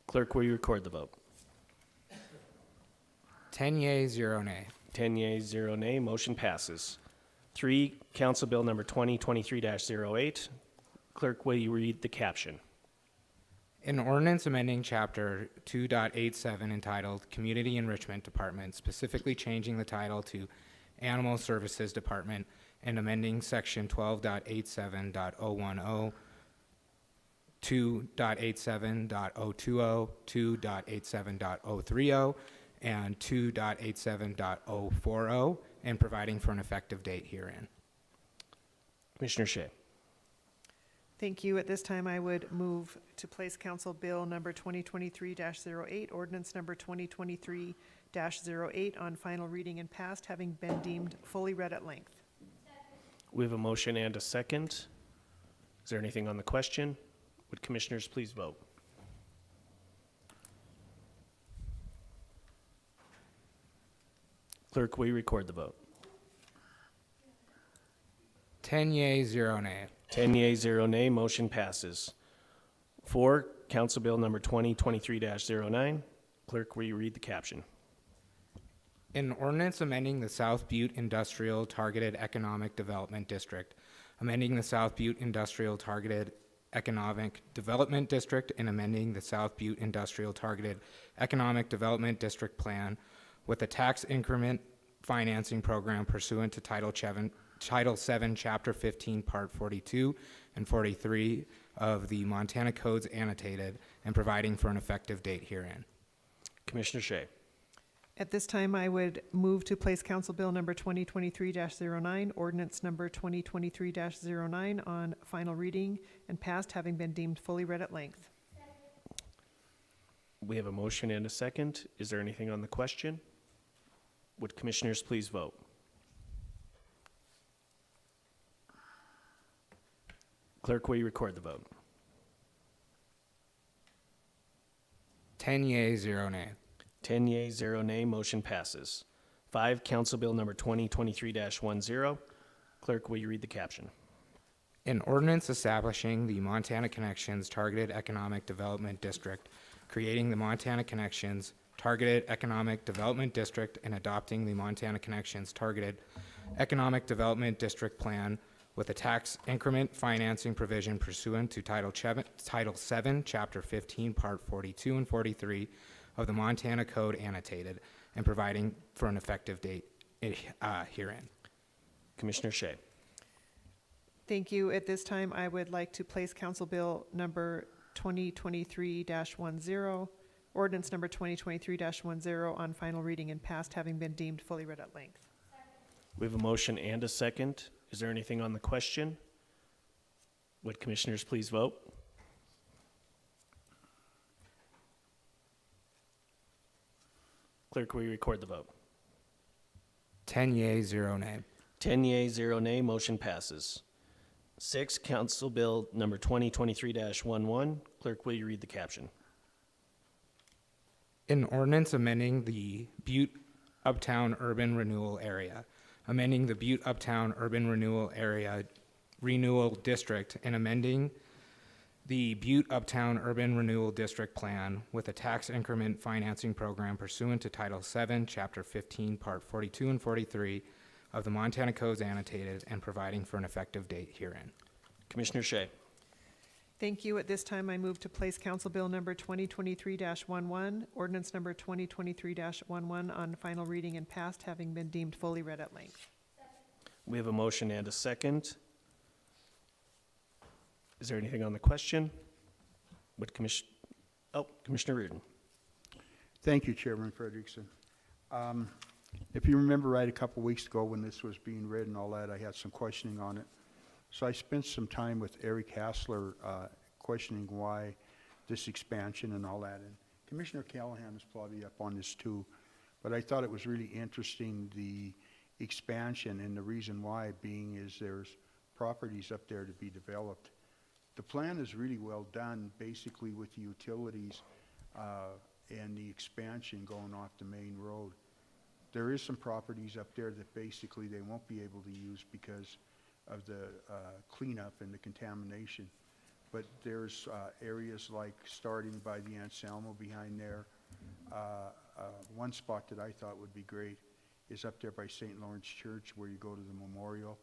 Clerk, will you record the vote? 10 yea, 0 nay. 10 yeas, 0 nay, motion passes. 3, Council Bill number 2023-08. Clerk, will you read the caption? An ordinance amending Chapter 2.87 entitled Community Enrichment Department, specifically changing the title to Animal Services Department and amending Section 12.87.010, 2.87.020, 2.87.030, and 2.87.040, and providing for an effective date herein. Commissioner Shea. Thank you. At this time, I would move to place Council Bill number 2023-08, ordinance number 2023-08 on final reading and passed, having been deemed fully read at length. We have a motion and a second. Is there anything on the question? Would commissioners please vote? Clerk, will you record the vote? 10 yea, 0 nay. 10 yeas, 0 nay, motion passes. 4, Council Bill number 2023-09. Clerk, will you read the caption? An ordinance amending the South Butte Industrial Targeted Economic Development District, amending the South Butte Industrial Targeted Economic Development District, and amending the South Butte Industrial Targeted Economic Development District Plan with a tax increment financing program pursuant to Title 7, Chapter 15, Part 42 and 43 of the Montana Codes annotated, and providing for an effective date herein. Commissioner Shea. At this time, I would move to place Council Bill number 2023-09, ordinance number 2023-09 on final reading and passed, having been deemed fully read at length. We have a motion and a second. Is there anything on the question? Would commissioners please vote? Clerk, will you record the vote? 10 yea, 0 nay. 10 yeas, 0 nay, motion passes. 5, Council Bill number 2023-10. Clerk, will you read the caption? An ordinance establishing the Montana Connections Targeted Economic Development District, creating the Montana Connections Targeted Economic Development District, and adopting the Montana Connections Targeted Economic Development District Plan with a tax increment financing provision pursuant to Title 7, Chapter 15, Part 42 and 43 of the Montana Code annotated, and providing for an effective date herein. Commissioner Shea. Thank you. At this time, I would like to place Council Bill number 2023-10, ordinance number 2023-10 on final reading and passed, having been deemed fully read at length. We have a motion and a second. Is there anything on the question? Would commissioners please vote? Clerk, will you record the vote? 10 yea, 0 nay. 10 yea, 0 nay, motion passes. 6, Council Bill number 2023-11. Clerk, will you read the caption? An ordinance amending the Butte Uptown Urban Renewal Area, amending the Butte Uptown Urban Renewal Area Renewal District, and amending the Butte Uptown Urban Renewal District Plan with a tax increment financing program pursuant to Title 7, Chapter 15, Part 42 and 43 of the Montana Codes Annotated, and providing for an effective date herein. Commissioner Shea. Thank you. At this time, I move to place Council Bill number 2023-11, ordinance number 2023-11 on final reading and passed, having been deemed fully read at length. We have a motion and a second. Is there anything on the question? Commissioner Reardon. Thank you, Chairman Frederickson. If you remember right, a couple weeks ago when this was being read and all that, I had some questioning on it. So I spent some time with Eric Hassler questioning why this expansion and all that. And Commissioner Callahan is probably up on this too. But I thought it was really interesting, the expansion, and the reason why being is there's properties up there to be developed. The plan is really well done, basically with the utilities and the expansion going off the main road. There is some properties up there that basically they won't be able to use because of the cleanup and the contamination. But there's areas like starting by the Anselmo behind there. One spot that I thought would be great is up there by St. Lawrence Church, where you go to the memorial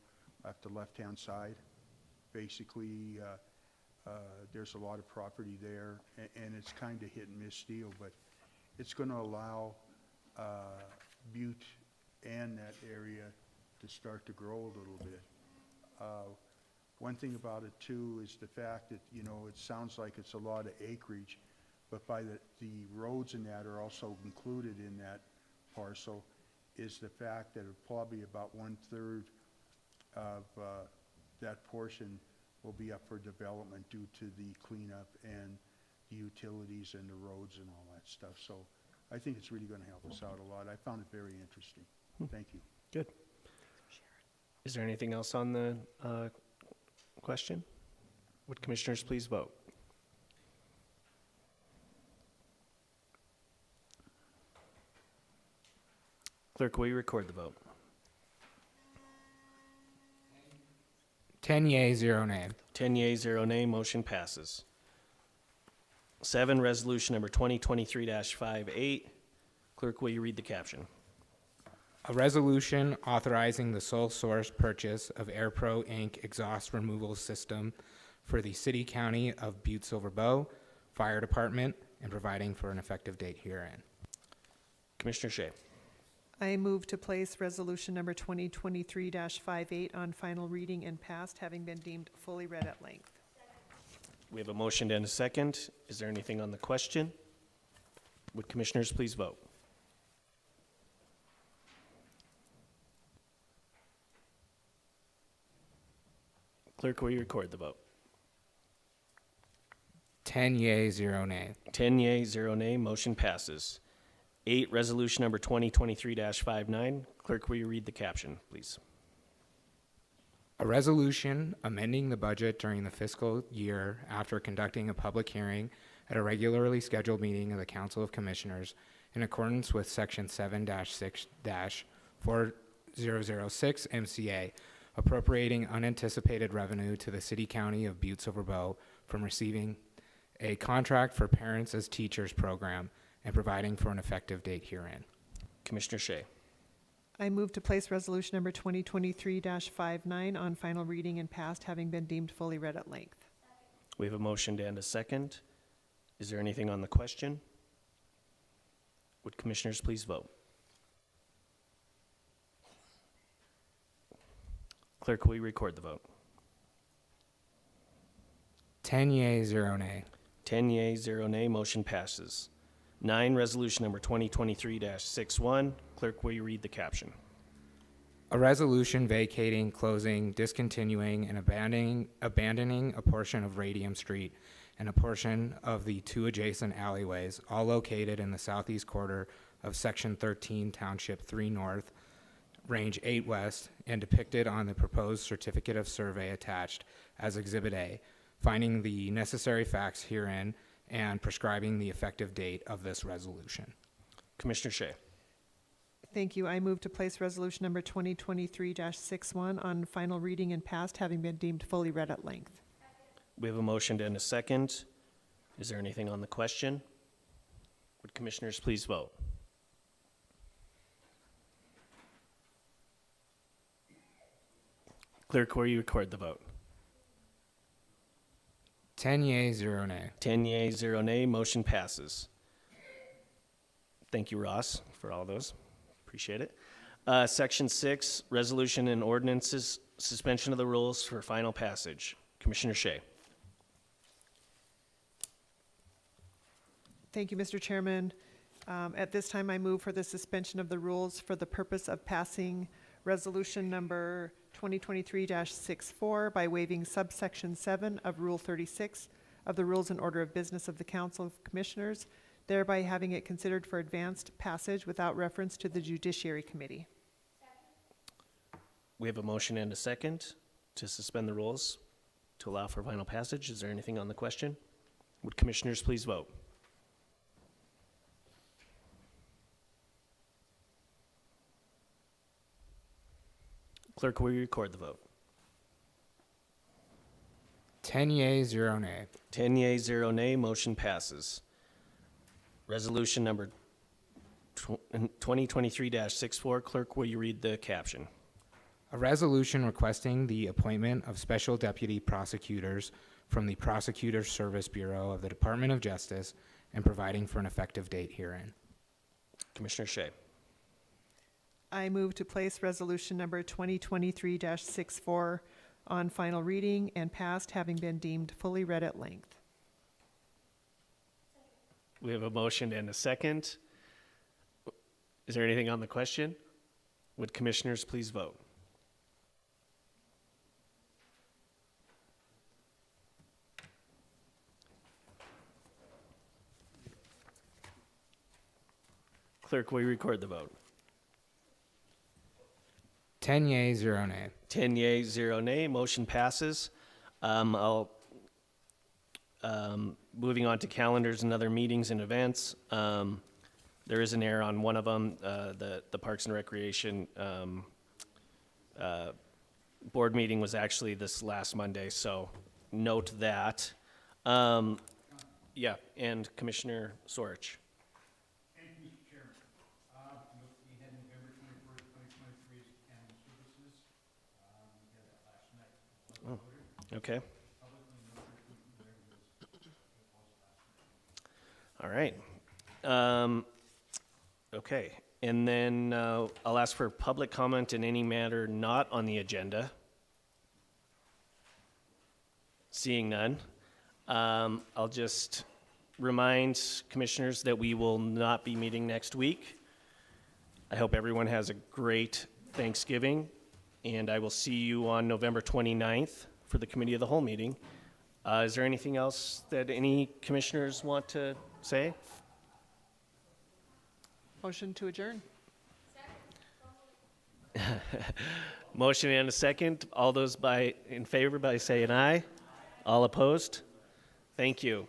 at the left-hand side. Basically, there's a lot of property there, and it's kind of hit and miss deal, but it's going to allow Butte and that area to start to grow a little bit. One thing about it too is the fact that, you know, it sounds like it's a lot of acreage, but by the roads and that are also included in that parcel, is the fact that probably about 1/3 of that portion will be up for development due to the cleanup and the utilities and the roads and all that stuff. So I think it's really going to help us out a lot. I found it very interesting. Thank you. Good. Is there anything else on the question? Would commissioners please vote? Clerk, will you record the vote? 10 yea, 0 nay. 10 yea, 0 nay, motion passes. 7, resolution number 2023-58. Clerk, will you read the caption? A resolution authorizing the sole source purchase of AirPro Inc. exhaust removal system for the city county of Butte-Silver Fire Department, and providing for an effective date herein. Commissioner Shea. I move to place resolution number 2023-58 on final reading and passed, having been deemed fully read at length. We have a motion and a second. Is there anything on the question? Would commissioners please vote? Clerk, will you record the vote? 10 yea, 0 nay. 10 yea, 0 nay, motion passes. 8, resolution number 2023-59. Clerk, will you read the caption, please? A resolution amending the budget during the fiscal year after conducting a public hearing at a regularly scheduled meeting of the Council of Commissioners in accordance with Section 7-6-4006 MCA, appropriating unanticipated revenue to the City County of Butte-Silver from receiving a contract for Parents as Teachers program, and providing for an effective date herein. Commissioner Shea. I move to place resolution number 2023-59 on final reading and passed, having been deemed fully read at length. We have a motion and a second. Is there anything on the question? Would commissioners please vote? Clerk, will you record the vote? 10 yea, 0 nay. 10 yea, 0 nay, motion passes. 9, resolution number 2023-61. Clerk, will you read the caption? A resolution vacating, closing, discontinuing, and abandoning a portion of Radium Street and a portion of the 2 adjacent alleyways, all located in the southeast quarter of Section 13, Township 3 North, Range 8 West, and depicted on the proposed certificate of survey attached as Exhibit A, finding the necessary facts herein and prescribing the effective date of this resolution. Commissioner Shea. Thank you. I move to place resolution number 2023-61 on final reading and passed, having been deemed fully read at length. We have a motion and a second. Is there anything on the question? Would commissioners please vote? Clerk, will you record the vote? 10 yea, 0 nay. 10 yea, 0 nay, motion passes. Thank you, Ross, for all those. Appreciate it. Section 6, resolution and ordinances, suspension of the rules for final passage. Commissioner Shea. Thank you, Mr. Chairman. At this time, I move for the suspension of the rules for the purpose of passing resolution number 2023-64 by waiving subsection 7 of Rule 36 of the Rules and Order of Business of the Council of Commissioners, thereby having it considered for advanced passage without reference to the Judiciary Committee. We have a motion and a second to suspend the rules to allow for final passage. Is there anything on the question? Would commissioners please vote? Clerk, will you record the vote? 10 yea, 0 nay. 10 yea, 0 nay, motion passes. Resolution number 2023-64. Clerk, will you read the caption? A resolution requesting the appointment of special deputy prosecutors from the Prosecutor Service Bureau of the Department of Justice and providing for an effective date herein. Commissioner Shea. I move to place resolution number 2023-64 on final reading and passed, having been deemed fully read at length. We have a motion and a second. Is there anything on the question? Would commissioners please vote? Clerk, will you record the vote? 10 yea, 0 nay. 10 yea, 0 nay, motion passes. Moving on to calendars and other meetings and events. There is an error on one of them. The Parks and Recreation board meeting was actually this last Monday, so note that. Yeah, and Commissioner Sorich. Thank you, Mr. Chairman. We had November 21st, 2023 as Canon Services. We had that last night. Okay. All right. Okay, and then I'll ask for public comment in any matter not on the agenda. Seeing none, I'll just remind commissioners that we will not be meeting next week. I hope everyone has a great Thanksgiving, and I will see you on November 29th for the Committee of the Whole meeting. Is there anything else that any commissioners want to say? Motion to adjourn. Motion and a second. All those in favor by saying aye. All opposed? Thank you.